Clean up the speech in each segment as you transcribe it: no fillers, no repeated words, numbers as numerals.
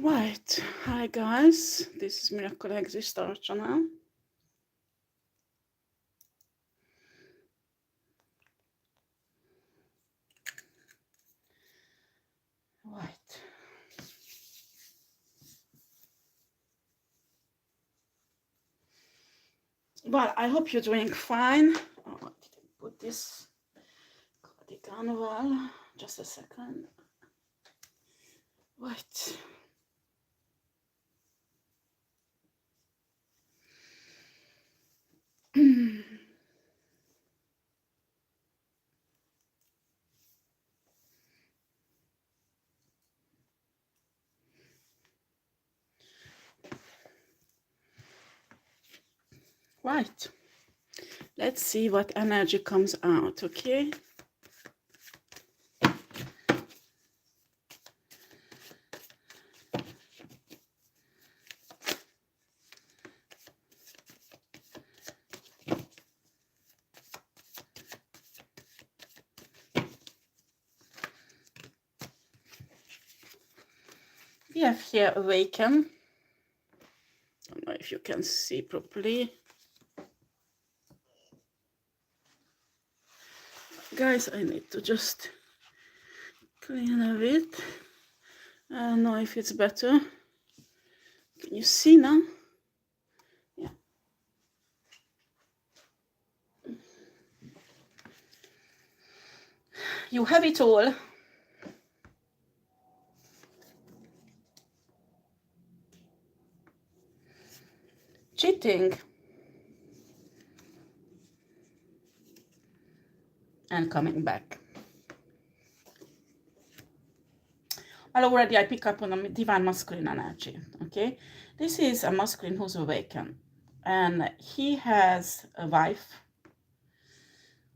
Right, hi guys, this is Miracle Exist our channel. Right. Well, I hope you're doing fine. Oh, I didn't put this cardigan well. Just a second. Right. Right. Let's see what energy comes out, okay? We have here awaken. I don't know if you can see properly. Guys, I need to just clean a bit. I don't know if it's better. Can you see now? Yeah. You have it all. Cheating and coming back. Well, already I pick up on a divine masculine energy, okay? This is a masculine who's awakened, and he has a wife.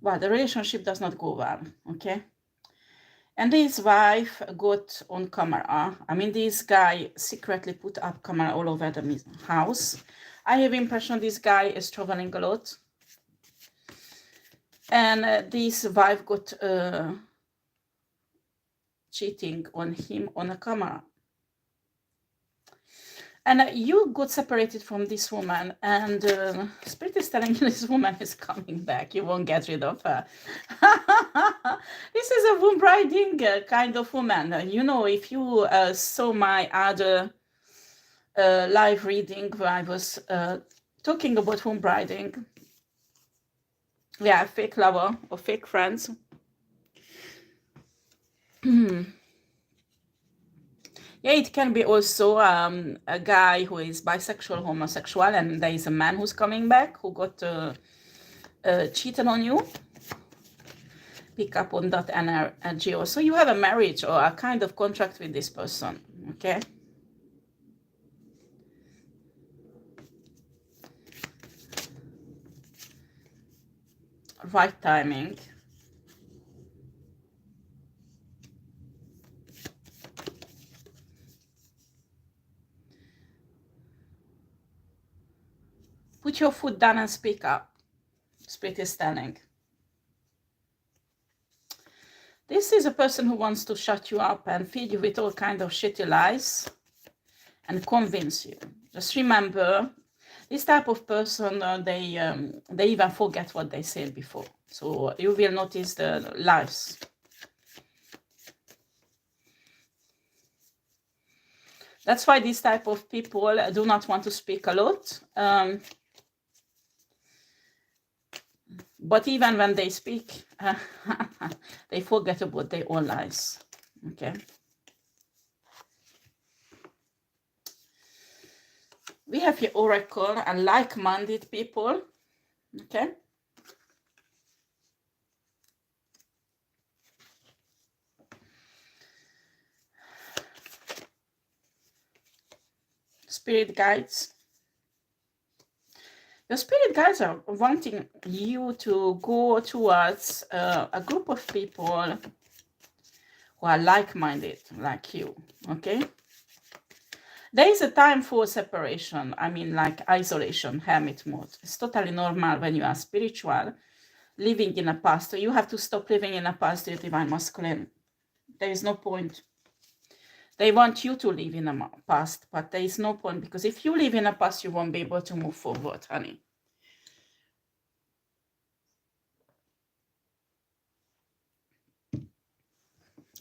Well, the relationship does not go well, okay? And this wife got on camera. I mean, this guy secretly put up camera all over the house. I have impression this guy is traveling a lot. And this wife got cheating on him on a camera. And you got separated from this woman, and Spirit is telling you this woman is coming back. You won't get rid of her. This is a womb riding kind of woman. You know, if you saw my other live reading where I was talking about womb riding, yeah, fake lover or fake friends. Yeah, it can be also a guy who is bisexual, homosexual, and there is a man who's coming back who got cheated on you. Pick up on that energy. Also, you have a marriage or a kind of contract with this person, okay? Right timing. Put your foot down and speak up. Spirit is telling. This is a person who wants to shut you up and feed you with all kind of shitty lies and convince you. Just remember, this type of person, they even forget what they said before. So you will notice the lies. That's why this type of people do not want to speak a lot. But even when they speak, they forget about their own lies. Okay. We have here oracle and like-minded people. Okay. Spirit guides. Your spirit guides are wanting you to go towards a group of people who are like-minded, like you, okay? There is a time for separation, I mean like isolation, hermit mode. It's totally normal when you are spiritual, living in a past. So you have to stop living in a past, your divine masculine. There is no point. They want you to live in the past, but there is no point, because if you live in the past, you won't be able to move forward, honey.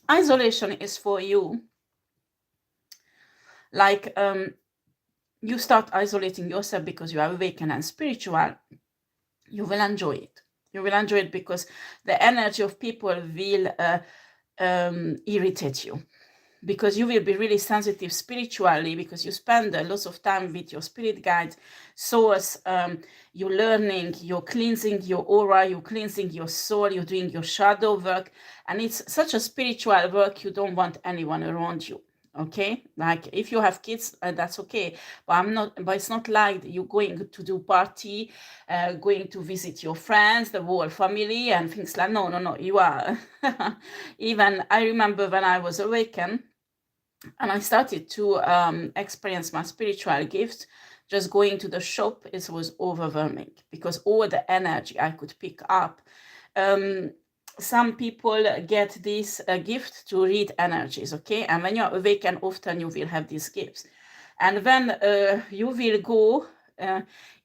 Isolation is for you, like you start isolating yourself because you are awakened and spiritual. You will enjoy it. You will enjoy it because the energy of people will irritate you, because you will be really sensitive spiritually, because you spend lots of time with your spirit guides, souls. You're learning, you're cleansing your aura, you're cleansing your soul, you're doing your shadow work, and it's such a spiritual work. You don't want anyone around you. Okay, like if you have kids, that's okay, but it's not like you're going to do party, going to visit your friends, the whole family and things like. No, you are even I remember when I was awakened and I started to experience my spiritual gifts, just going to the shop, it was overwhelming, because all the energy I could pick up. Some people get this gift to read energies, okay? And when you're awakened, often you will have these gifts. And when you will go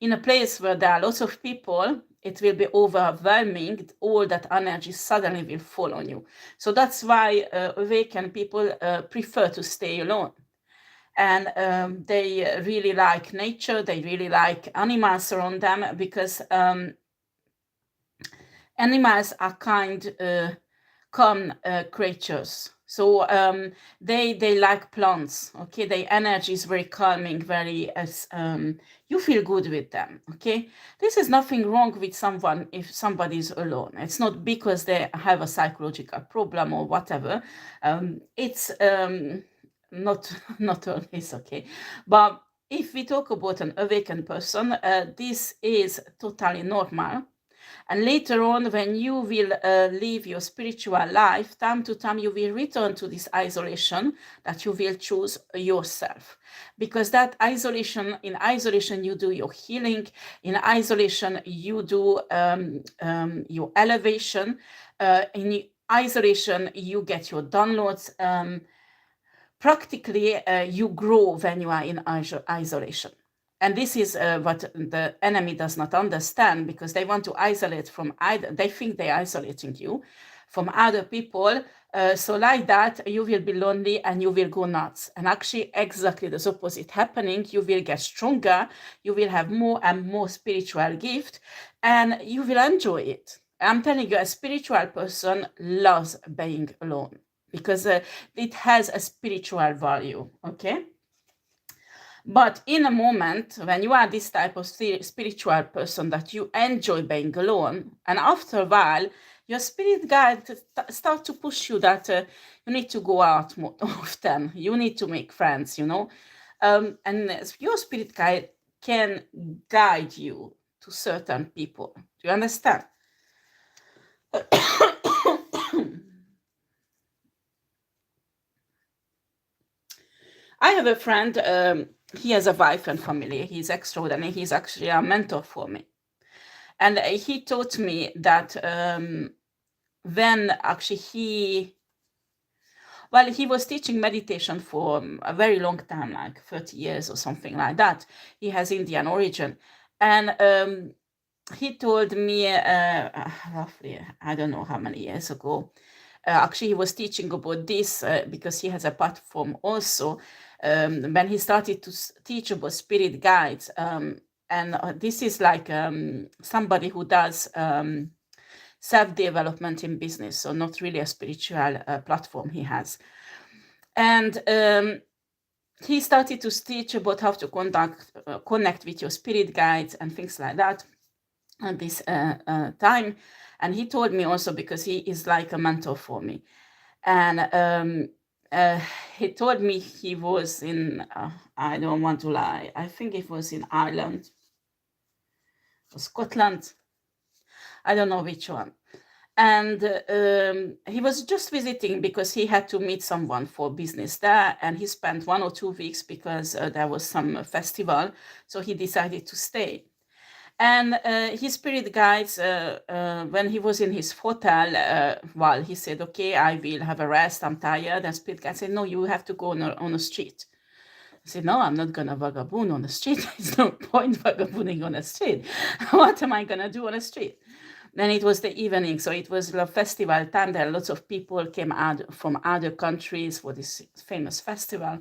in a place where there are lots of people, it will be overwhelming. All that energy suddenly will fall on you. So that's why awakened people prefer to stay alone. And they really like nature, they really like animals around them, because animals are kind, calm creatures. So they like plants. Okay, their energy is very calming, very you feel good with them. Okay, this is nothing wrong with someone if somebody is alone. It's not because they have a psychological problem or whatever. It's not always okay, but if we talk about an awakened person, this is totally normal. And later on, when you will live your spiritual life, time to time you will return to this isolation that you will choose yourself. Because that isolation, in isolation, you do your healing. In isolation, you do your elevation. In isolation, you get your downloads. Practically, you grow when you are in isolation. And this is what the enemy does not understand, because they want to isolate from either, they think they're isolating you from other people. So like that, you will be lonely and you will go nuts. And actually, exactly the opposite happening. You will get stronger, you will have more and more spiritual gift, and you will enjoy it. I'm telling you, a spiritual person loves being alone, because it has a spiritual value, okay? But in a moment when you are this type of spiritual person that you enjoy being alone, and after a while, your spirit guide start to push you that you need to go out more often, you need to make friends, you know, and your spirit guide can guide you to certain people. Do you understand? I have a friend, he has a wife and family. He's extraordinary. He's actually a mentor for me. And he taught me that when actually he was teaching meditation for a very long time, like 30 years or something like that. He has Indian origin. And he told me roughly, I don't know how many years ago, actually he was teaching about this because he has a platform also, when he started to teach about spirit guides. And this is like somebody who does self-development in business, so not really a spiritual platform he has. And he started to teach about how to connect with your spirit guides and things like that at this time. And he told me also, because he is like a mentor for me. And he told me he was in, I don't want to lie, I think it was in Ireland or Scotland. I don't know which one. And he was just visiting because he had to meet someone for business there. And he spent 1 or 2 weeks because there was some festival. So he decided to stay. And his spirit guides, when he was in his hotel, well, he said, okay, I will have a rest, I'm tired. And spirit guide said, no, you have to go on the street. I said, no, I'm not going to vagabond on the street. There's no point vagabonding on the street. What am I going to do on the street? Then it was the evening, so it was the festival time. There lots of people came out from other countries for this famous festival.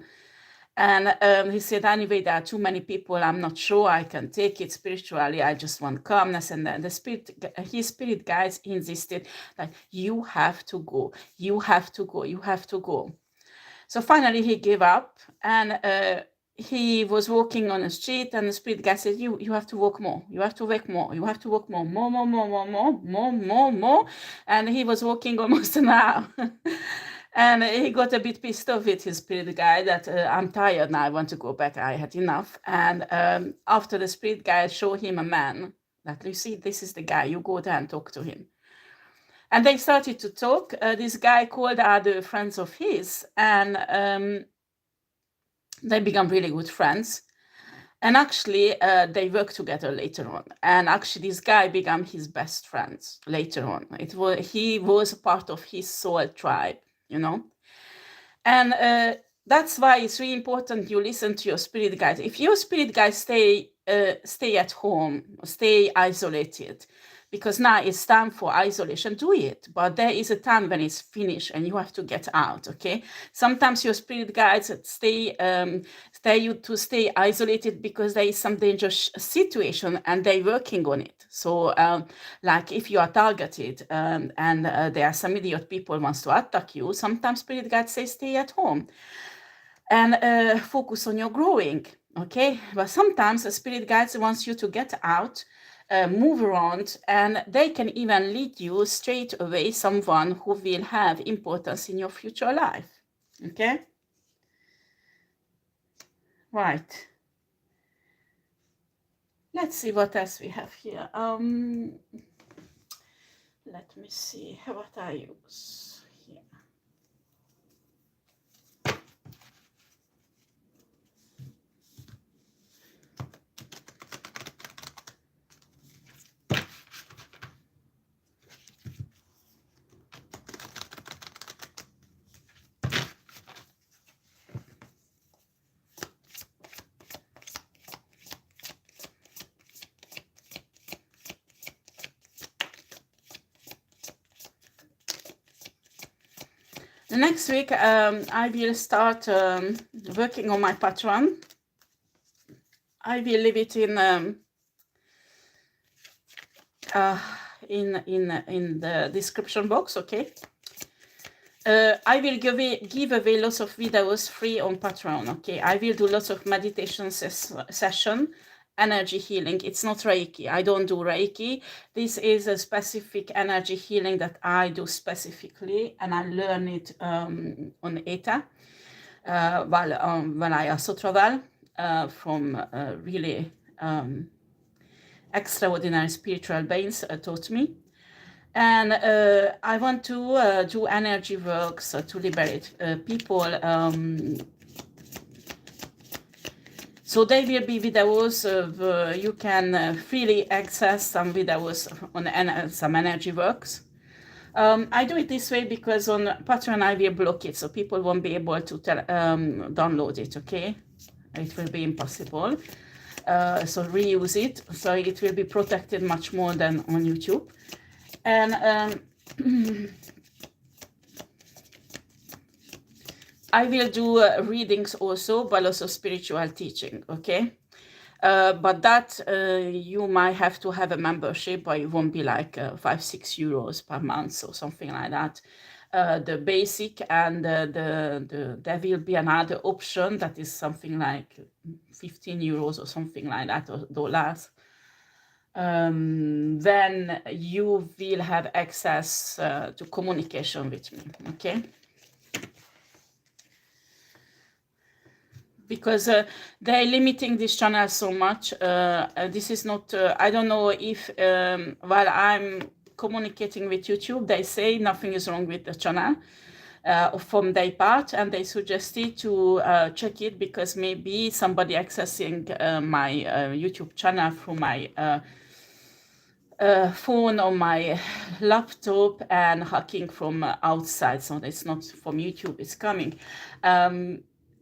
And he said, anyway, there are too many people. I'm not sure I can take it spiritually. I just want calmness. And then his spirit guides insisted that you have to go. You have to go. You have to go. So finally he gave up, and he was walking on the street, and the spirit guide said, you have to walk more. You have to walk more. You have to walk more. More. And he was walking almost an hour. And he got a bit pissed off with his spirit guide that I'm tired now, I want to go back, I had enough. And after the spirit guide showed him a man, that you see, this is the guy, you go there and talk to him. And they started to talk. This guy called other friends of his, and they become really good friends. And actually, they worked together later on. And actually, this guy became his best friend later on. He was part of his soul tribe, you know. And that's why it's really important you listen to your spirit guides. If your spirit guides stay at home, stay isolated, because now it's time for isolation, do it. But there is a time when it's finished and you have to get out, okay? Sometimes your spirit guides stay you to stay isolated because there is some dangerous situation and they're working on it. So like if you are targeted and there are some idiot people wants to attack you, sometimes spirit guides say stay at home and focus on your growing, okay? But sometimes the spirit guides wants you to get out, move around, and they can even lead you straight away someone who will have importance in your future life, okay? Right. Let's see what else we have here. Let me see what I use here. The next week, I will start working on my Patreon. I will leave it in the description box, okay? I will give away lots of videos free on Patreon, okay? I will do lots of meditation session, energy healing. It's not Reiki. I don't do Reiki. This is a specific energy healing that I do specifically, and I learn it on ETA when I also travel from really extraordinary spiritual beings taught me. And I want to do energy works to liberate people. So there will be videos of, you can freely access some videos on some energy works. I do it this way because on Patreon I will block it, so people won't be able to download it, okay? It will be impossible. So reuse it, so it will be protected much more than on YouTube. And I will do readings also, but also spiritual teaching, okay? But that you might have to have a membership, but it won't be like 5-6 euros per month or something like that. The basic, and there will be another option that is something like 15 euros or something like that, or dollars. Then you will have access to communication with me, okay? Because they're limiting this channel so much. This is not, I don't know if while I'm communicating with YouTube, they say nothing is wrong with the channel from their part, and they suggested to check it because maybe somebody accessing my YouTube channel through my phone on my laptop and hacking from outside, so it's not from YouTube, it's coming.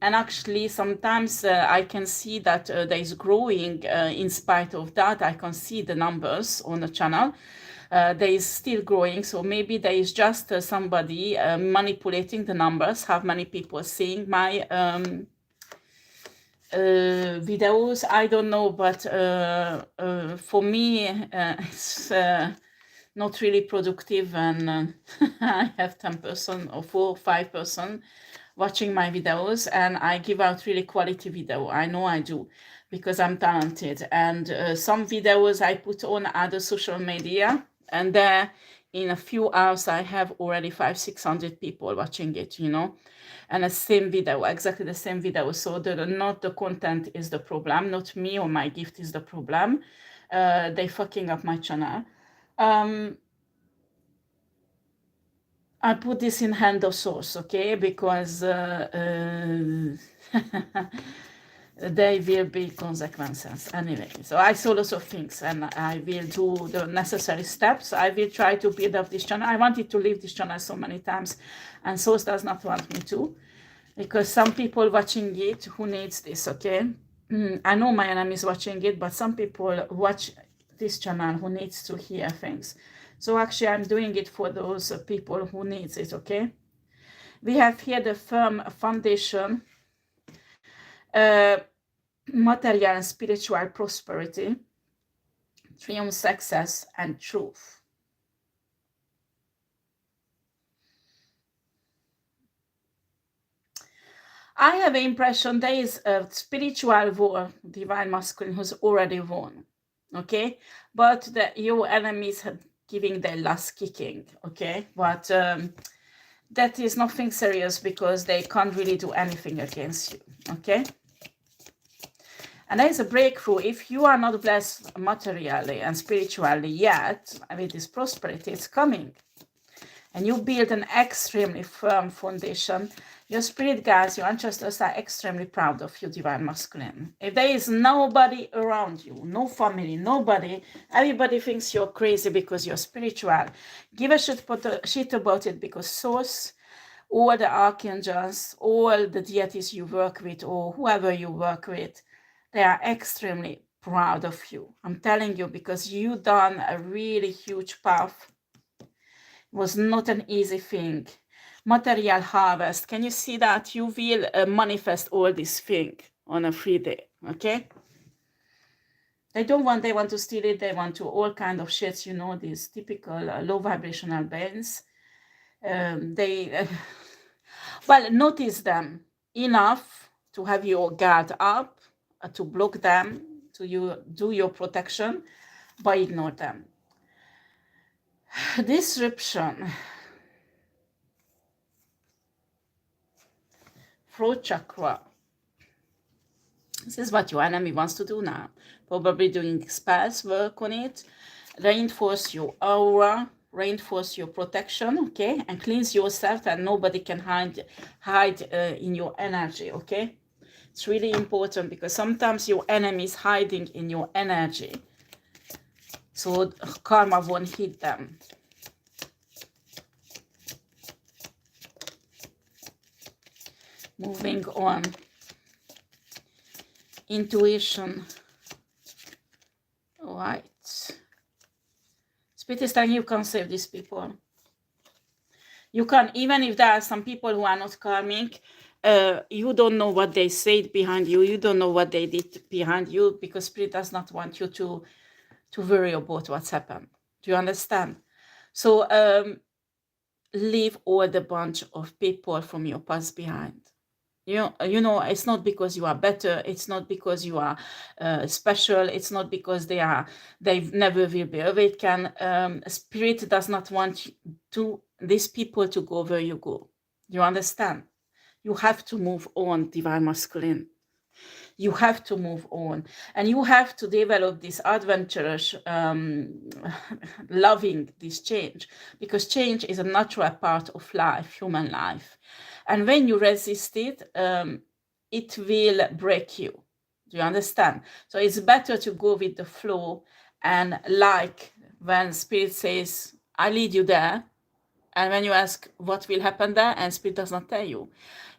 And actually sometimes I can see that there is growing. In spite of that, I can see the numbers on the channel. There is still growing, so maybe there is just somebody manipulating the numbers. Have many people seeing my videos? I don't know, but for me it's not really productive, and I have 10% or 4 or 5% watching my videos, and I give out really quality video. I know I do, because I'm talented. And some videos I put on other social media, and there in a few hours I have already 500-600 people watching it, you know. And the same video, exactly the same video. So not the content is the problem, not me or my gift is the problem. They fucking up my channel. I put this in hand of source, okay, because there will be consequences anyway. So I saw lots of things, and I will do the necessary steps. I will try to build up this channel. I wanted to leave this channel so many times, and source does not want me to, because some people watching it who needs this, okay. I know my enemy is watching it, but some people watch this channel who needs to hear things. So actually I'm doing it for those people who needs it, okay. We have here the firm foundation, material and spiritual prosperity, triumph, success, and truth. I have the impression there is a spiritual war, divine masculine, who's already won, okay? But your enemies are giving their last kicking, okay? But that is nothing serious, because they can't really do anything against you, okay? And there is a breakthrough. If you are not blessed materially and spiritually yet, I mean, this prosperity is coming. And you build an extremely firm foundation. Your spirit guides, your ancestors are extremely proud of you, divine masculine. If there is nobody around you, no family, nobody, everybody thinks you're crazy because you're spiritual, give a shit about it, because source, all the archangels, all the deities you work with, or whoever you work with, they are extremely proud of you. I'm telling you, because you done a really huge path. Was not an easy thing. Material harvest. Can you see that? You will manifest all this thing on a free day, okay? They want to steal it. They want to all kind of shits, you know, these typical low vibrational bands. Well, notice them enough to have your guard up, to block them, to do your protection, but ignore them. Disruption. Throat chakra. This is what your enemy wants to do now. Probably doing spells, work on it, reinforce your aura, reinforce your protection, okay, and cleanse yourself, and nobody can hide in your energy, okay. It's really important, because sometimes your enemy is hiding in your energy, so karma won't hit them. Moving on. Intuition. All right. Spirit is telling you can save these people. You can, even if there are some people who are not karmic, you don't know what they said behind you. You don't know what they did behind you, because Spirit does not want you to worry about what's happened. Do you understand? So leave all the bunch of people from your past behind. You know, it's not because you are better. It's not because you are special. It's not because they never will be awakened. Spirit does not want these people to go where you go. You understand? You have to move on, divine masculine. You have to move on, and you have to develop this adventurous, loving this change, because change is a natural part of life, human life. And when you resist it, it will break you. Do you understand? So it's better to go with the flow and like when Spirit says, I lead you there, and when you ask what will happen there, and Spirit does not tell you,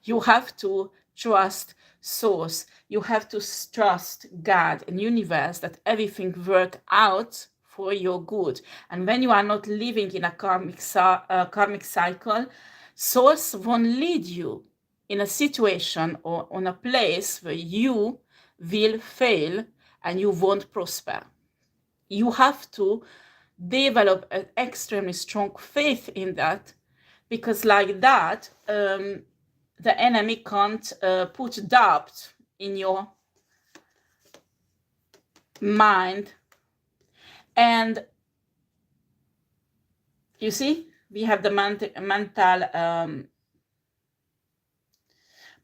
you have to trust Source. You have to trust God and universe that everything work out for your good. And when you are not living in a karmic cycle, Source won't lead you in a situation or on a place where you will fail and you won't prosper. You have to develop an extremely strong faith in that, because like that, the enemy can't put doubt in your mind. And you see, we have the mental,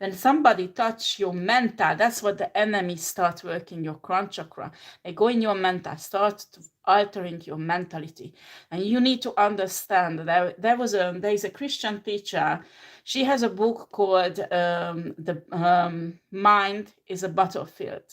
when somebody touch your mental, that's what the enemy starts working, your crown chakra. They go in your mental, start altering your mentality. And you need to understand that there is a Christian teacher. She has a book called The Mind is a Battlefield.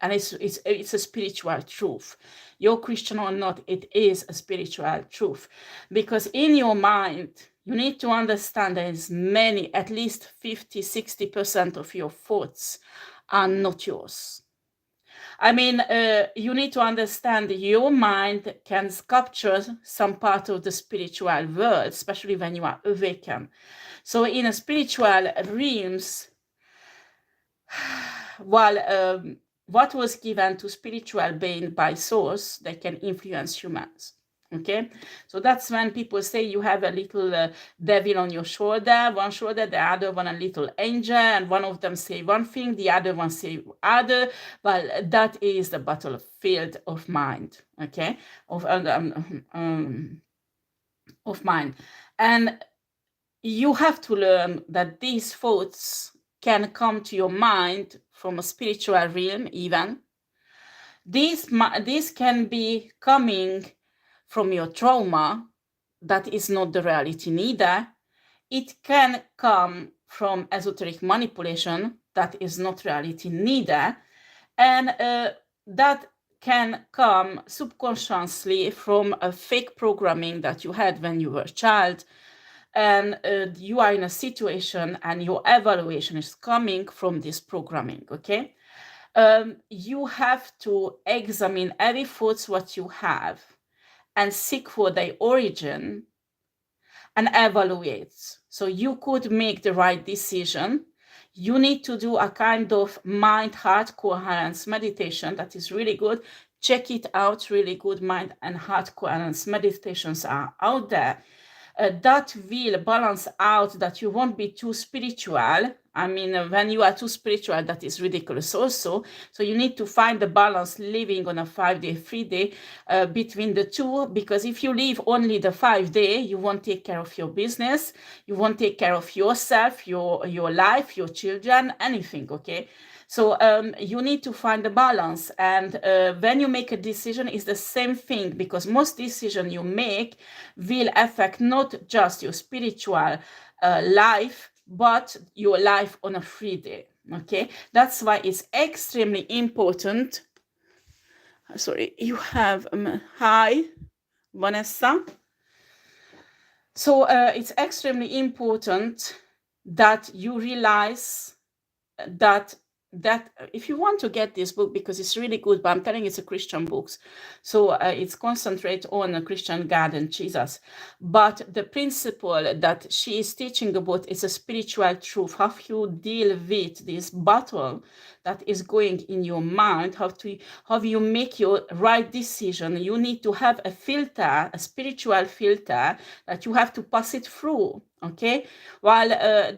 And it's a spiritual truth. You're Christian or not, it is a spiritual truth. Because in your mind, you need to understand there is many, at least 50-60% of your thoughts are not yours. I mean, you need to understand your mind can capture some part of the spiritual world, especially when you are awakened. So in a spiritual realms, while what was given to spiritual being by Source, they can influence humans. Okay, so that's when people say you have a little devil on your shoulder, one shoulder, the other one a little angel, and one of them say one thing, the other one say other. Well, that is the battlefield of mind. Okay, of mind, and you have to learn that these thoughts can come to your mind from a spiritual realm even. This can be coming from your trauma. That is not the reality neither. It can come from esoteric manipulation. That is not reality neither. And that can come subconsciously from a fake programming that you had when you were a child. And you are in a situation and your evaluation is coming from this programming, okay? You have to examine every thoughts what you have and seek for their origin and evaluate. So you could make the right decision. You need to do a kind of mind-heart coherence meditation that is really good. Check it out, really good mind and heart coherence meditations are out there. That will balance out that you won't be too spiritual. I mean, when you are too spiritual, that is ridiculous also. So you need to find the balance living on a 5-day, 3-day between the two, because if you live only the 5-day, you won't take care of your business, you won't take care of yourself, your life, your children, anything, okay? So you need to find the balance. And when you make a decision, it's the same thing, because most decisions you make will affect not just your spiritual life, but your life on a 3-day. Okay, that's why it's extremely important. Sorry, you have hi, Vanessa. So it's extremely important that you realize that if you want to get this book, because it's really good, but I'm telling you, it's a Christian book, so it's concentrate on a Christian God and Jesus, but the principle that she is teaching about is a spiritual truth, how you deal with this battle that is going in your mind, how you make your right decision. You need to have a filter, a spiritual filter that you have to pass it through. Okay, while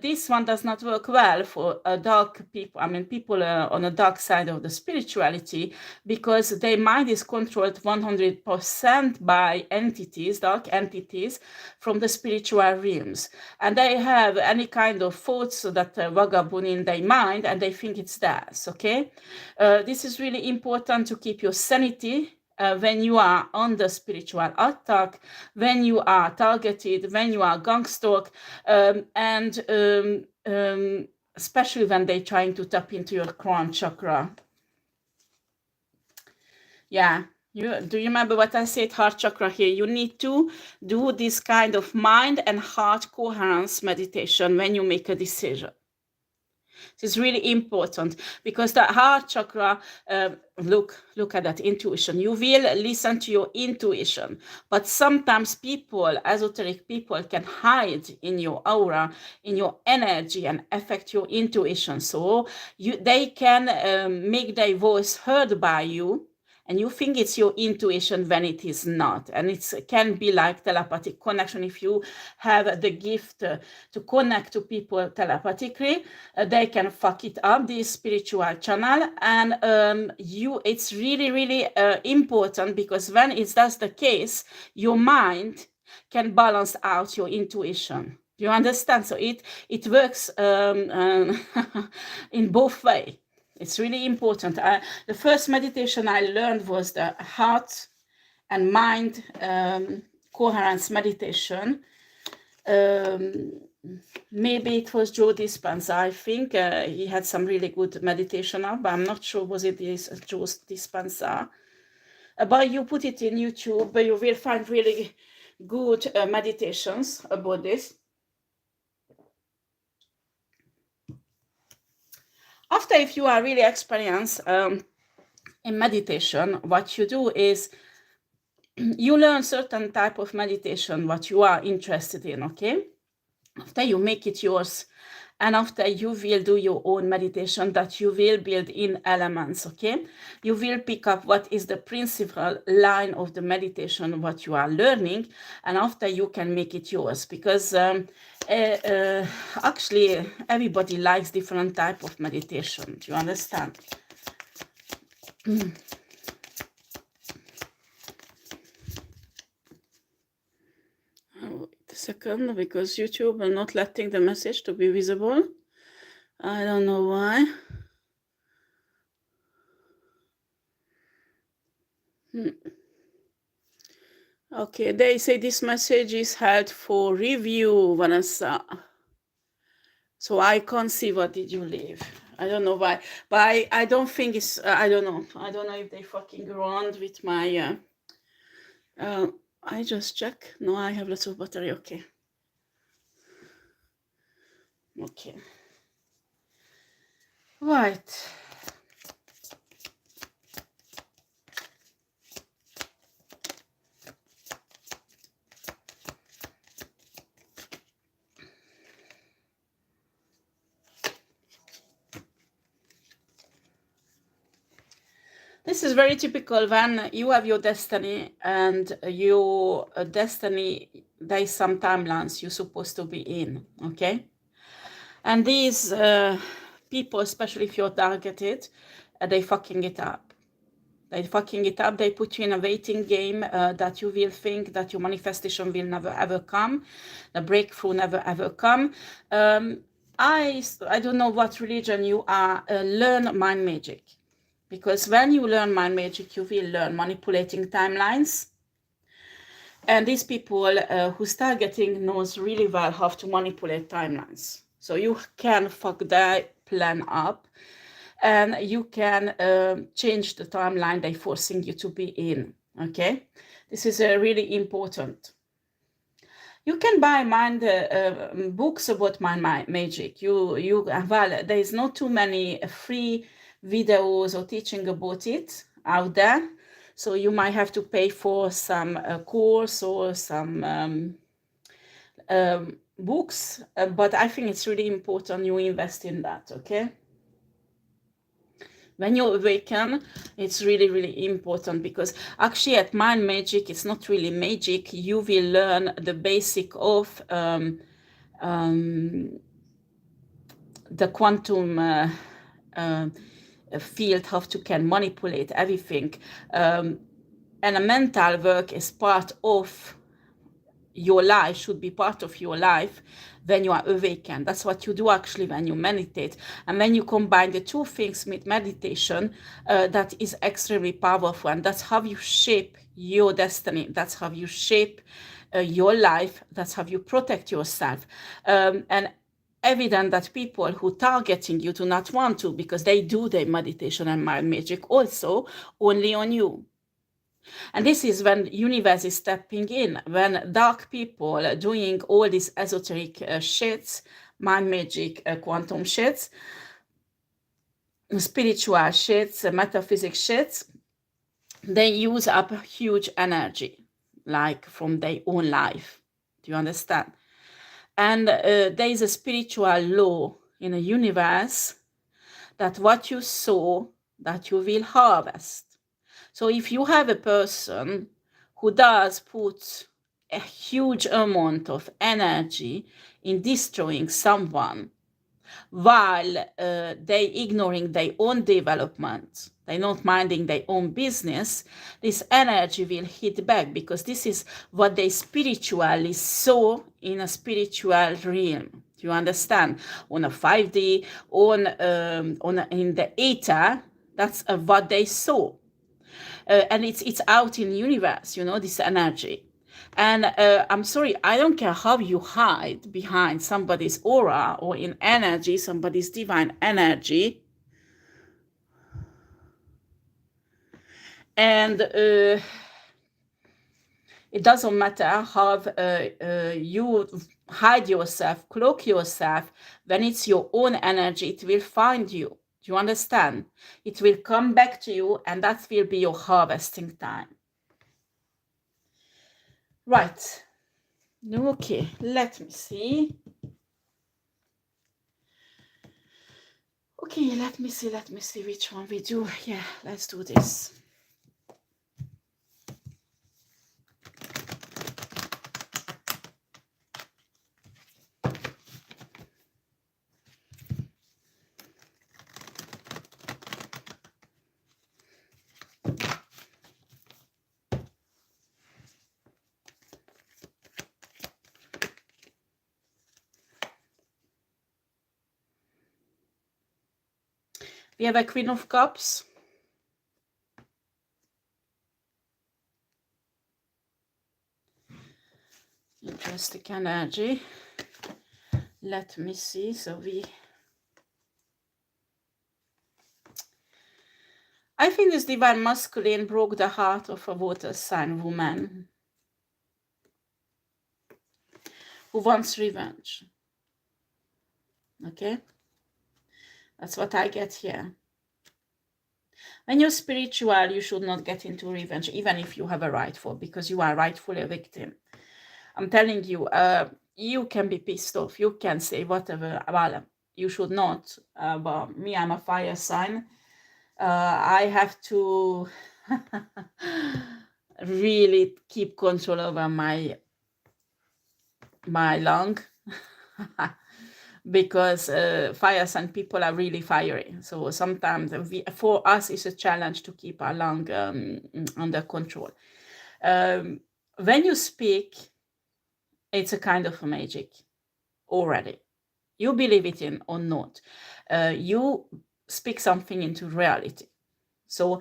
this one does not work well for dark people, I mean people on the dark side of the spirituality, because their mind is controlled 100% by entities, dark entities from the spiritual realms, and they have any kind of thoughts that vagabond in their mind, and they think it's theirs. Okay, this is really important to keep your sanity. When you are under spiritual attack, when you are targeted, when you are gang stalked, and especially when they're trying to tap into your crown chakra. Yeah, Do you remember what I said? Heart chakra here. You need to do this kind of mind and heart coherence meditation when you make a decision. It's really important because the heart chakra, look at that intuition. You will listen to your intuition, but sometimes people, esoteric people, can hide in your aura, in your energy, and affect your intuition. So they can make their voice heard by you, and you think it's your intuition when it is not. And it can be like telepathic connection. If you have the gift to connect to people telepathically, they can fuck it up, this spiritual channel. And it's really, really important, because when that's the case, your mind can balance out your intuition. You understand? So it works in both ways. It's really important. The first meditation I learned was the heart and mind coherence meditation. Maybe it was Joe Dispenza. I think he had some really good meditation up, but I'm not sure was it this Joe Dispenza. But you put it in YouTube, you will find really good meditations about this. After, if you are really experienced in meditation, what you do is you learn certain type of meditation what you are interested in, okay? After you make it yours, and after you will do your own meditation that you will build in elements, okay? You will pick up what is the principal line of the meditation, what you are learning, and after you can make it yours, because actually everybody likes different type of meditation. Do you understand? Wait a second, because YouTube are not letting the message to be visible. I don't know why. Okay, they say this message is held for review, Vanessa. So I can't see what did you leave. I don't know why, but I don't think it's, I don't know. I don't know if they fucking around with my, I just check. No, I have lots of battery, okay. Okay. Right. This is very typical when you have your destiny, and your destiny, there's some timelines you're supposed to be in, okay? And these people, especially if you're targeted, they fucking it up. They fucking it up. They put you in a waiting game that you will think that your manifestation will never ever come, the breakthrough never ever come. I don't know what religion you are. Learn mind magic. Because when you learn mind magic, you will learn manipulating timelines. And these people who's targeting knows really well how to manipulate timelines. So you can fuck their plan up, and you can change the timeline they're forcing you to be in, okay? This is really important. You can buy mind books about mind magic. Well, there is not too many free videos or teaching about it out there, so you might have to pay for some course or some books, but I think it's really important you invest in that, okay? When you awaken, it's really, really important, because actually at mind magic, it's not really magic. You will learn the basic of the quantum field, how to can manipulate everything. And a mental work is part of your life, should be part of your life when you are awakened. That's what you do actually when you meditate. And when you combine the two things with meditation, that is extremely powerful. And that's how you shape your destiny. That's how you shape your life. That's how you protect yourself. And evident that people who targeting you do not want to, because they do their meditation and mind magic also only on you. And this is when universe is stepping in, when dark people are doing all these esoteric shits, mind magic, quantum shits, spiritual shits, metaphysics shits, they use up huge energy, like from their own life. Do you understand? And there is a spiritual law in the universe that what you sow, that you will harvest. So if you have a person who does put a huge amount of energy in destroying someone, while they ignoring their own development, they not minding their own business, this energy will hit back, because this is what they spiritually saw in a spiritual realm. Do you understand? On a 5D, in the ether, that's what they saw. And it's out in the universe, this energy. And I'm sorry, I don't care how you hide behind somebody's aura or in energy, somebody's divine energy. And it doesn't matter how you hide yourself, cloak yourself. When it's your own energy, it will find you. Do you understand? It will come back to you, and that will be your harvesting time. Right. Okay, let me see. Okay, let me see which one we do. Yeah, let's do this. We have a Queen of Cups. Interesting energy. Let me see. So I think this divine masculine broke the heart of a water sign woman who wants revenge. Okay? That's what I get here. When you're spiritual, you should not get into revenge, even if you have a right for, because you are rightfully a victim. I'm telling you, you can be pissed off. You can say whatever. Well, you should not. But me, I'm a fire sign. I have to really keep control over my lung. Because fire sign people are really fiery. So sometimes for us, it's a challenge to keep our lung under control. When you speak, it's a kind of a magic already. You believe it in or not. You speak something into reality. So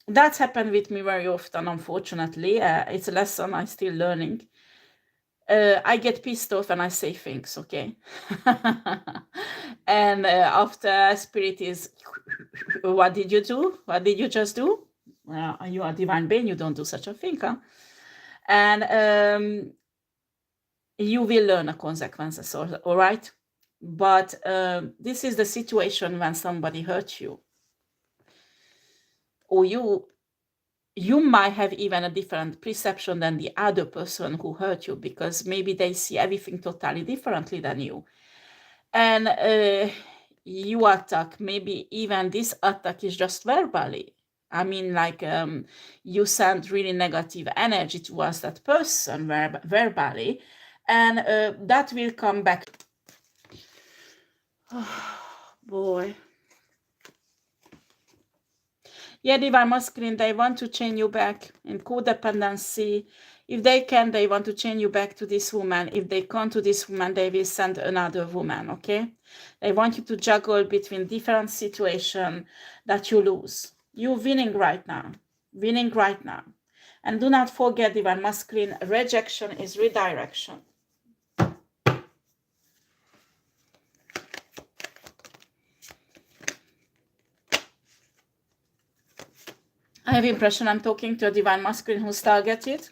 that's happened with me very often, unfortunately. It's a lesson I'm still learning. I get pissed off and I say things, okay? And after spirit is, what did you do? What did you just do? You are divine being, you don't do such a thing, huh? And you will learn the consequences, all right? But this is the situation when somebody hurts you. Or you might have even a different perception than the other person who hurt you, because maybe they see everything totally differently than you. And you attack, maybe even this attack is just verbally. I mean, like you send really negative energy towards that person verbally, and that will come back. Oh, boy. Yeah, divine masculine, they want to chain you back in codependency. If they can, they want to chain you back to this woman. If they can't to this woman, they will send another woman, okay? They want you to juggle between different situations that you lose. You're winning right now. Winning right now. And do not forget, divine masculine, rejection is redirection. I have impression I'm talking to a divine masculine who's targeted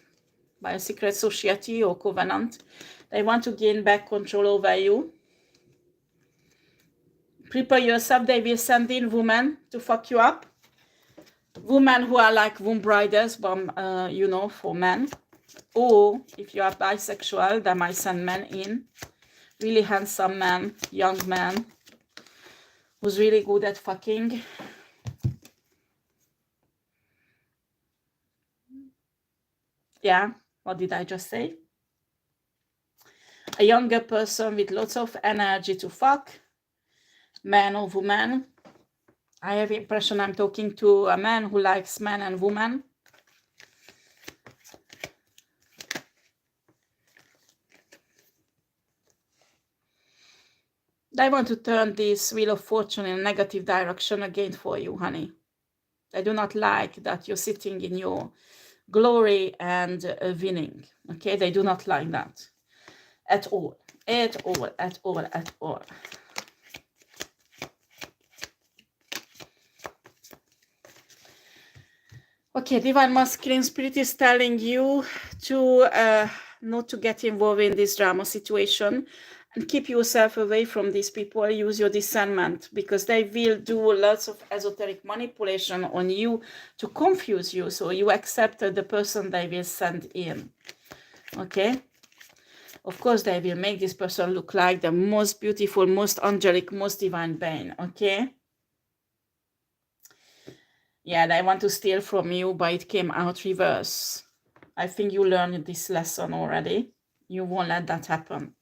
by a secret society or covenant. They want to gain back control over you. Prepare yourself. They will send in women to fuck you up. Women who are like womb riders, but, you know, for men. Or if you are bisexual, they might send men in. Really handsome man, young man, who's really good at fucking. Yeah, what did I just say? A younger person with lots of energy to fuck, man or woman. I have impression I'm talking to a man who likes men and women. They want to turn this wheel of fortune in a negative direction again for you, honey. They do not like that you're sitting in your glory and winning. Okay, they do not like that at all, at all, at all, at all. Okay, divine masculine spirit is telling you to not to get involved in this drama situation and keep yourself away from these people. Use your discernment, because they will do lots of esoteric manipulation on you to confuse you, so you accept the person they will send in. Okay, of course they will make this person look like the most beautiful, most angelic, most divine being. Okay, yeah, they want to steal from you, but it came out reverse. I think you learned this lesson already. You won't let that happen.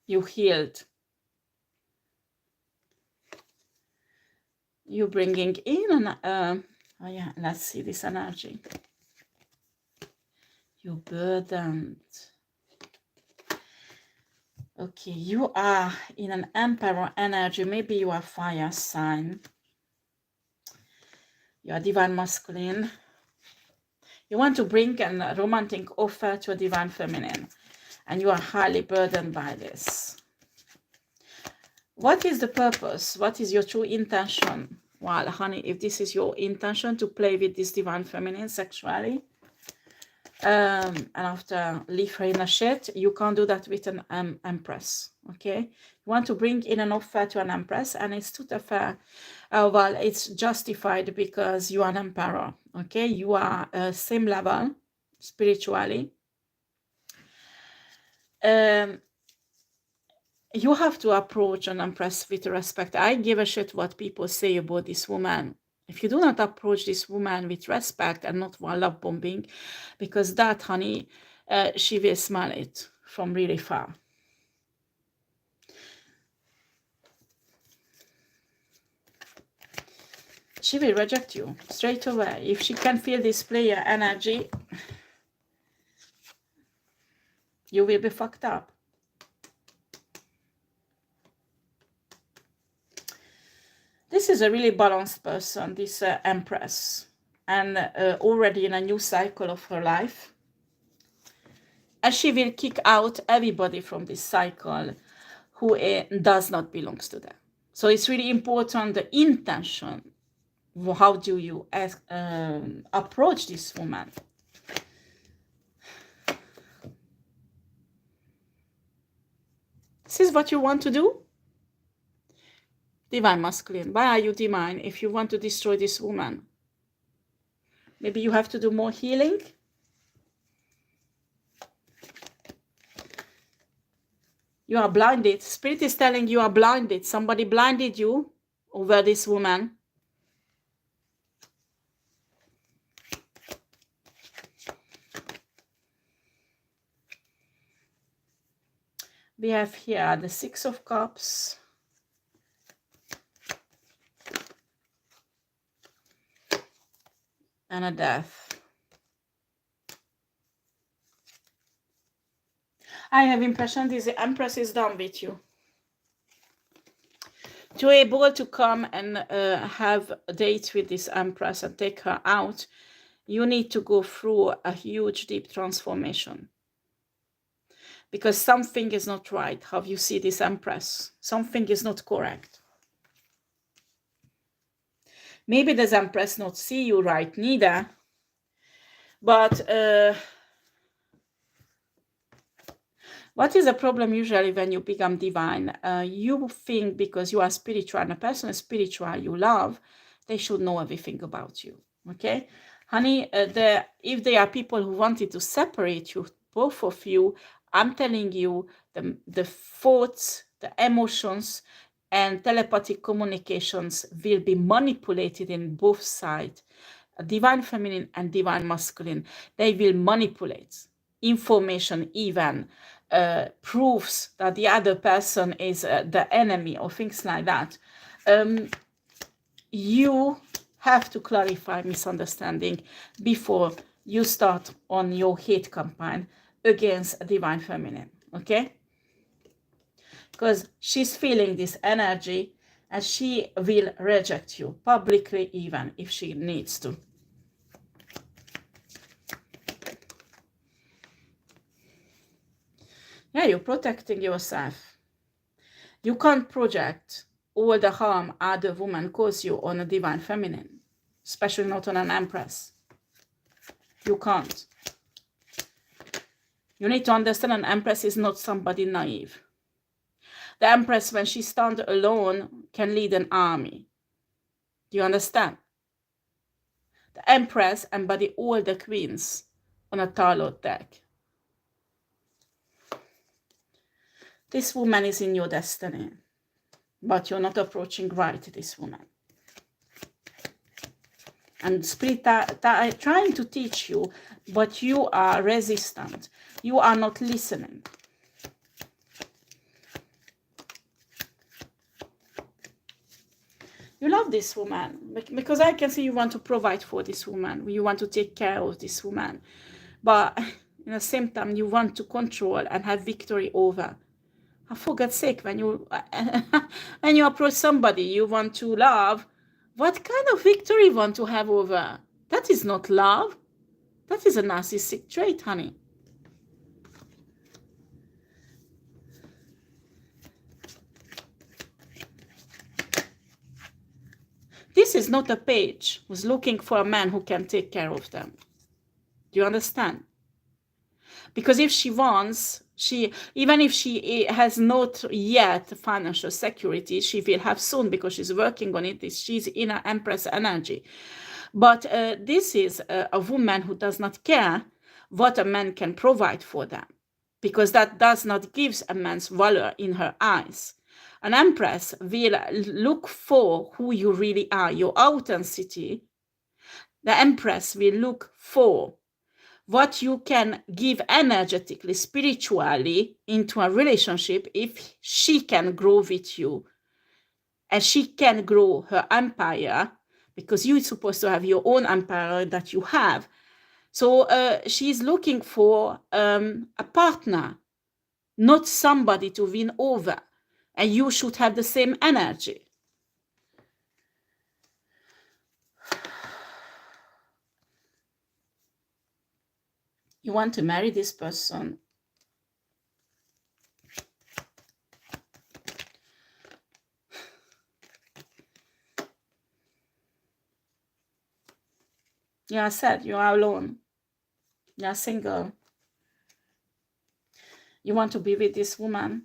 You healed. You bringing in an, oh yeah, let's see this energy. You burdened. Okay, you are in an emperor energy. Maybe you are fire sign. You are divine masculine. You want to bring a romantic offer to a divine feminine, and you are highly burdened by this. What is the purpose? What is your true intention? Well, honey, if this is your intention to play with this divine feminine sexually, and after leave her in a shit, you can't do that with an empress. Okay, you want to bring in an offer to an empress, and it's tout à fait well, it's justified because you are an emperor. Okay, you are same level spiritually. You have to approach an empress with respect. I give a shit what people say about this woman. If you do not approach this woman with respect and not while love bombing, because that, honey, she will smell it from really far. She will reject you straight away. If she can feel this player energy, you will be fucked up. This is a really balanced person, this empress, and already in a new cycle of her life. And she will kick out everybody from this cycle who does not belong to them. So it's really important, the intention. How do you approach this woman? This is what you want to do? Divine masculine, why are you divine if you want to destroy this woman? Maybe you have to do more healing? You are blinded. Spirit is telling you are blinded. Somebody blinded you over this woman. We have here the Six of Cups. And a Death. I have impression this Empress is done with you. To be able to come and have a date with this Empress and take her out, you need to go through a huge, deep transformation. because something is not right. How you see this Empress, something is not correct. Maybe this Empress not see you right neither, but what is a problem usually when you become divine? You think because you are spiritual and a person is spiritual you love, they should know everything about you. Okay, honey, if there are people who wanted to separate you, both of you, I'm telling you, the thoughts, the emotions, and telepathic communications will be manipulated in both sides, divine feminine and divine masculine. They will manipulate information, even proofs that the other person is the enemy or things like that. You have to clarify misunderstanding before you start on your hate campaign against divine feminine, okay? Because she's feeling this energy and she will reject you publicly, even if she needs to. Yeah, you're protecting yourself. You can't project all the harm other women cause you on a divine feminine, especially not on an Empress. You can't. You need to understand an Empress is not somebody naive. The Empress, when she stands alone, can lead an army. Do you understand? The Empress embodies all the queens on a tarot deck. This woman is in your destiny, but you're not approaching right this woman. And Spirit trying to teach you, but you are resistant. You are not listening. You love this woman because I can see you want to provide for this woman. You want to take care of this woman. But at the same time, you want to control and have victory over. For God's sake, when you approach somebody you want to love, what kind of victory you want to have over? That is not love. That is a narcissistic trait, honey. This is not a page who's looking for a man who can take care of them. Do you understand? Because if she wants, even if she has not yet financial security, she will have soon because she's working on it. She's in an Empress energy. But this is a woman who does not care what a man can provide for them, because that does not give a man's value in her eyes. An Empress will look for who you really are, your authenticity. The Empress will look for what you can give energetically, spiritually into a relationship if she can grow with you. And she can grow her empire, because you're supposed to have your own empire that you have. So she's looking for a partner, not somebody to win over. And you should have the same energy. You want to marry this person. You are sad, you are alone. You are single. You want to be with this woman.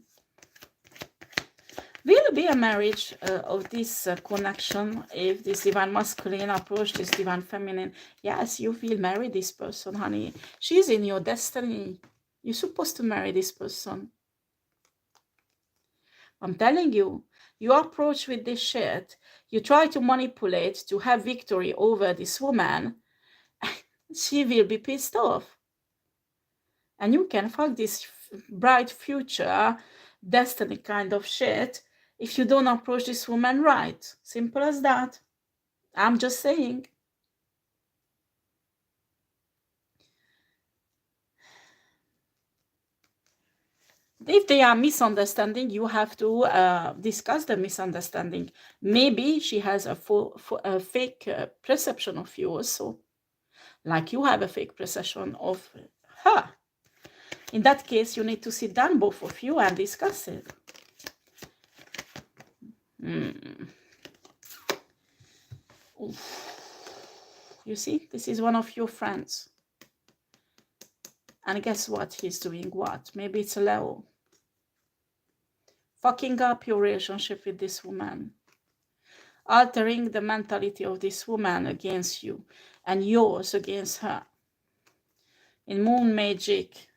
Will be a marriage of this connection if this divine masculine approach this divine feminine. Yes, you will marry this person, honey. She's in your destiny. You're supposed to marry this person. I'm telling you, you approach with this shit. You try to manipulate to have victory over this woman. She will be pissed off. And you can fuck this bright future destiny kind of shit if you don't approach this woman right. Simple as that. I'm just saying. If they are misunderstanding, you have to discuss the misunderstanding. Maybe she has a fake perception of you also. Like you have a fake perception of her. In that case, you need to sit down, both of you, and discuss it. You see, this is one of your friends. And guess what? He's doing what? Maybe it's a Leo. Fucking up your relationship with this woman. Altering the mentality of this woman against you. And yours against her. In moon magic,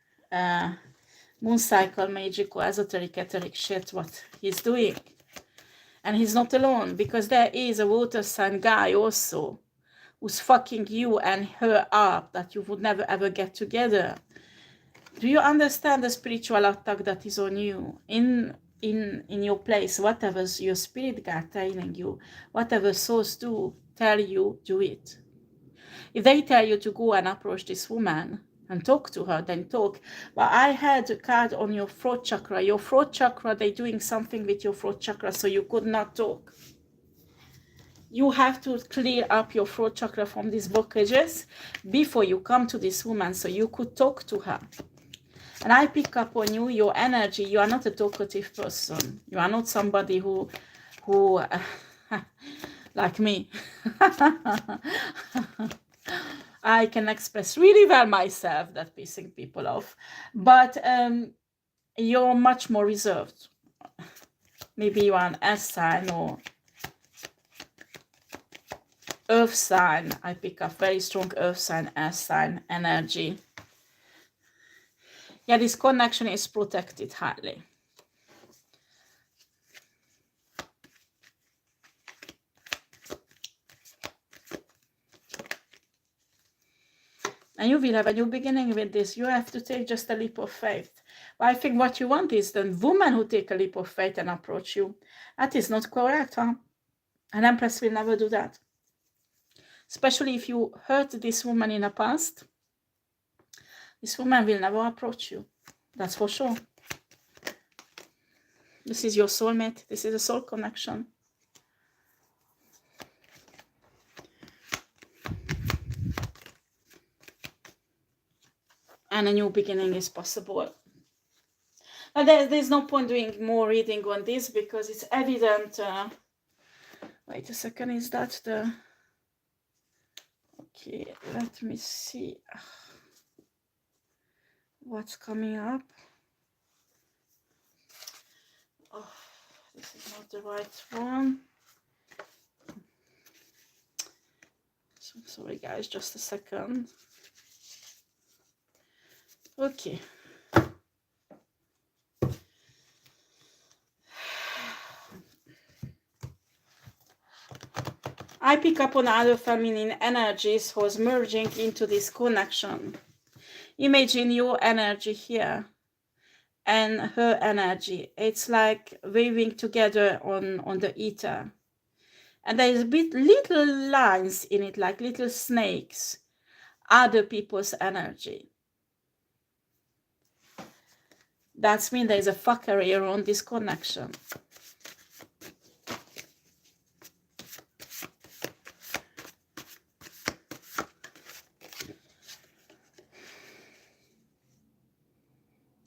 moon cycle magic or esoteric etheric shit, what he's doing. And he's not alone, because there is a water sign guy also who's fucking you and her up, that you would never ever get together. Do you understand the spiritual attack that is on you? In your place, whatever your spirit guide telling you, whatever souls do tell you, do it. If they tell you to go and approach this woman and talk to her, then talk. But I had a card on your throat chakra. Your throat chakra, they're doing something with your throat chakra, so you could not talk. You have to clear up your throat chakra from these blockages before you come to this woman, so you could talk to her. And I pick up on you, your energy. You are not a talkative person. You are not somebody who like me. I can express really well myself, that pissing people off. But you're much more reserved. Maybe you are an S sign or Earth sign. I pick up very strong Earth sign, S sign energy. Yeah, this connection is protected highly. And you will have a new beginning with this. You have to take just a leap of faith. But I think what you want is the woman who take a leap of faith and approach you. That is not correct, huh? An Empress will never do that. Especially if you hurt this woman in the past. This woman will never approach you. That's for sure. This is your soulmate. This is a soul connection. And a new beginning is possible. But there's no point doing more reading on this, because it's evident. Wait a second, is that the... Okay, let me see what's coming up. Oh, this is not the right one. So, sorry guys, just a second. Okay. I pick up on other feminine energies who's merging into this connection. Imagine your energy here and her energy. It's like weaving together on the ether. And there's a bit little lines in it, like little snakes. Other people's energy. That means there's a fuckery around this connection.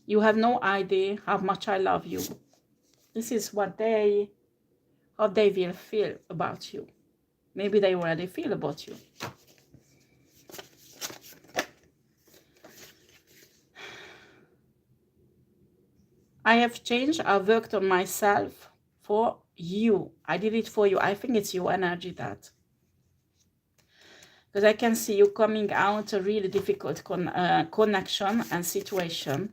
You have no idea how much I love you. This is what how they will feel about you. Maybe they already feel about you. I have changed. I worked on myself for you. I did it for you. I think it's your energy that. Because I can see you coming out a really difficult connection and situation.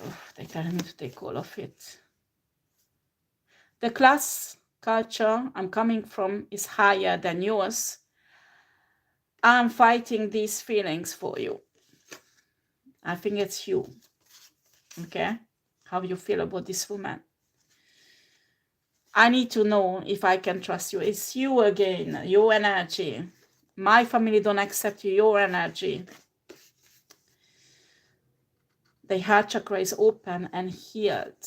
Oh, they tell me to take all of it. The class culture I'm coming from is higher than yours. I'm fighting these feelings for you. I think it's you. Okay? How you feel about this woman. I need to know if I can trust you. It's you again, your energy. My family don't accept you, your energy. The heart chakra is open and healed.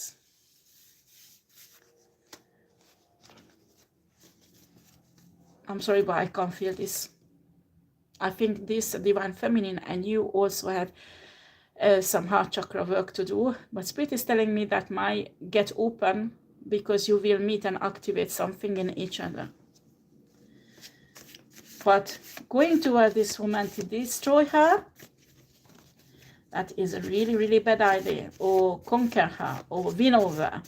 I'm sorry, but I can't feel this. I think this divine feminine and you also have some heart chakra work to do, but Spirit is telling me that might get open because you will meet and activate something in each other. But going toward this woman to destroy her, that is a really, really bad idea. Or conquer her, or win over.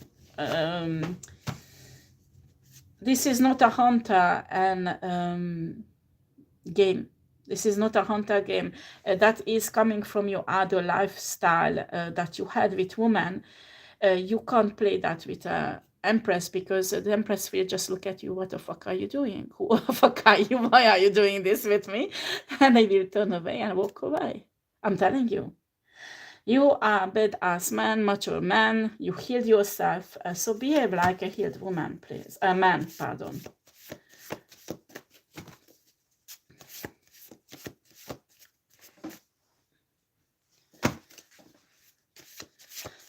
This is not a hunter and game. This is not a hunter game. That is coming from your other lifestyle that you had with women. You can't play that with a Empress, because the Empress will just look at you. What the fuck are you doing? Who the fuck are you? Why are you doing this with me? And they will turn away and walk away. I'm telling you. You are a badass man, mature man. You healed yourself. So behave like a healed woman, please. A man, pardon.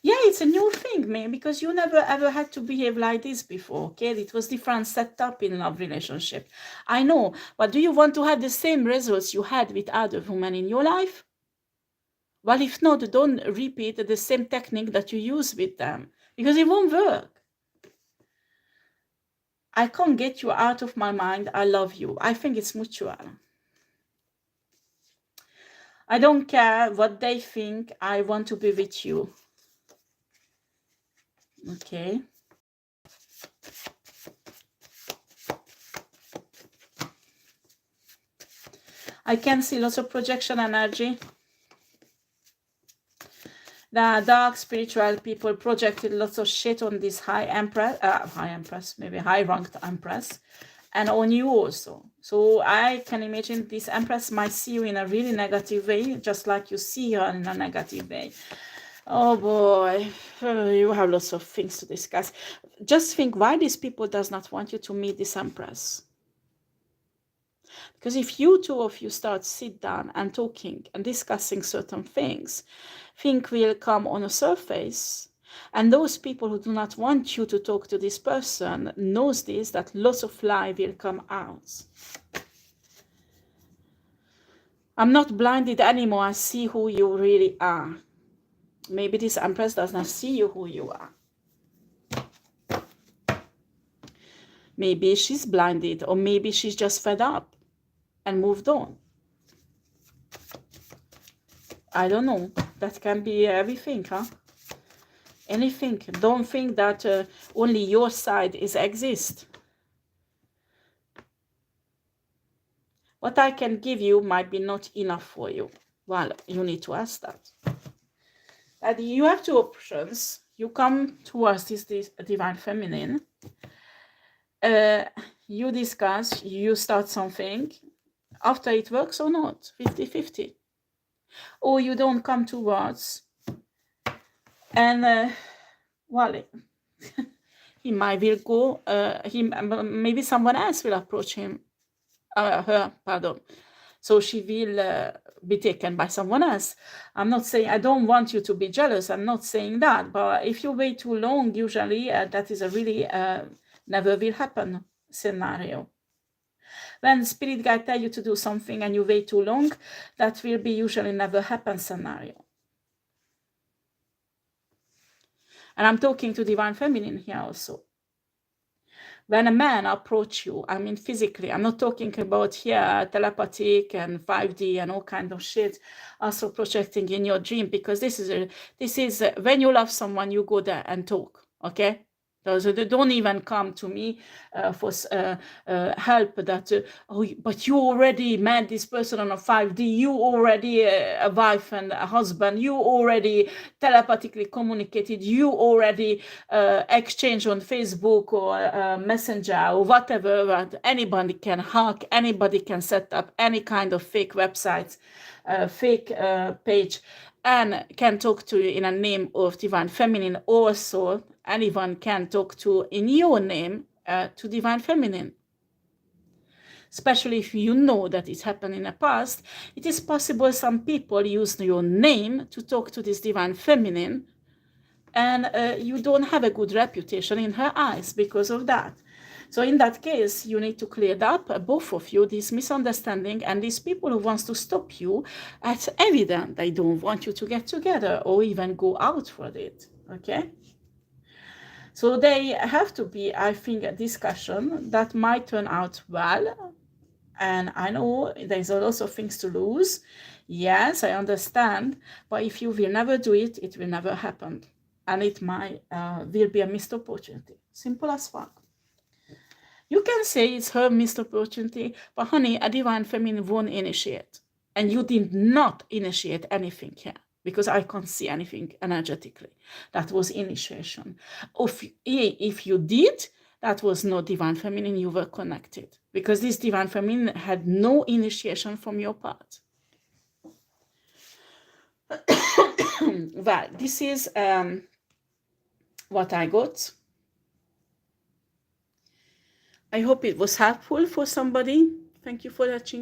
Yeah, it's a new thing, man, because you never ever had to behave like this before, okay? It was different setup in love relationship. I know, but do you want to have the same results you had with other women in your life? Well, if not, don't repeat the same technique that you use with them, because it won't work. I can't get you out of my mind. I love you. I think it's mutual. I don't care what they think. I want to be with you. Okay. I can see lots of projection energy. The dark spiritual people projected lots of shit on this high empress, maybe high ranked empress, and on you also. So I can imagine this empress might see you in a really negative way, just like you see her in a negative way. Oh boy, you have lots of things to discuss. Just think why these people does not want you to meet this empress. Because if you two of you start sit down and talking and discussing certain things will come on a surface. And those people who do not want you to talk to this person knows this, that lots of lie will come out. I'm not blinded anymore. I see who you really are. Maybe this empress does not see you who you are. Maybe she's blinded, or maybe she's just fed up and moved on. I don't know. That can be everything, huh? Anything. Don't think that only your side exists. What I can give you might be not enough for you. Well, you need to ask that. And you have two options. You come towards this divine feminine. You discuss, you start something. After it works or not, 50-50. Or you don't come towards. And, well, he might will go, maybe someone else will approach him. Her, pardon. So she will be taken by someone else. I'm not saying, I don't want you to be jealous. I'm not saying that. But if you wait too long, usually that is a really never will happen scenario. When spirit guide tell you to do something and you wait too long, that will be usually never happen scenario. And I'm talking to divine feminine here also. When a man approach you, I mean physically, I'm not talking about here telepathic and 5D and all kind of shit, also projecting in your dream, because this is when you love someone, you go there and talk, okay? So they don't even come to me for help that, oh, but you already met this person on a 5D, you already a wife and a husband, you already telepathically communicated, you already exchange on Facebook or Messenger or whatever, but anybody can hack, anybody can set up any kind of fake websites, fake page, and can talk to you in a name of divine feminine. Also, anyone can talk to in your name to divine feminine. Especially if you know that it happened in the past, it is possible some people use your name to talk to this divine feminine, and you don't have a good reputation in her eyes because of that. So in that case, you need to clear it up, both of you, this misunderstanding, and these people who wants to stop you, it's evident they don't want you to get together or even go out for it, okay? So they have to be, I think, a discussion that might turn out well. And I know there's a lot of things to lose. Yes, I understand. But if you will never do it, it will never happen. And it might will be a missed opportunity. Simple as fuck. You can say it's her missed opportunity, but honey, a divine feminine won't initiate. And you did not initiate anything here, because I can't see anything energetically. That was initiation. If you did, that was not divine feminine, you were connected. Because this divine feminine had no initiation from your part. Well, this is what I got. I hope it was helpful for somebody. Thank you for watching.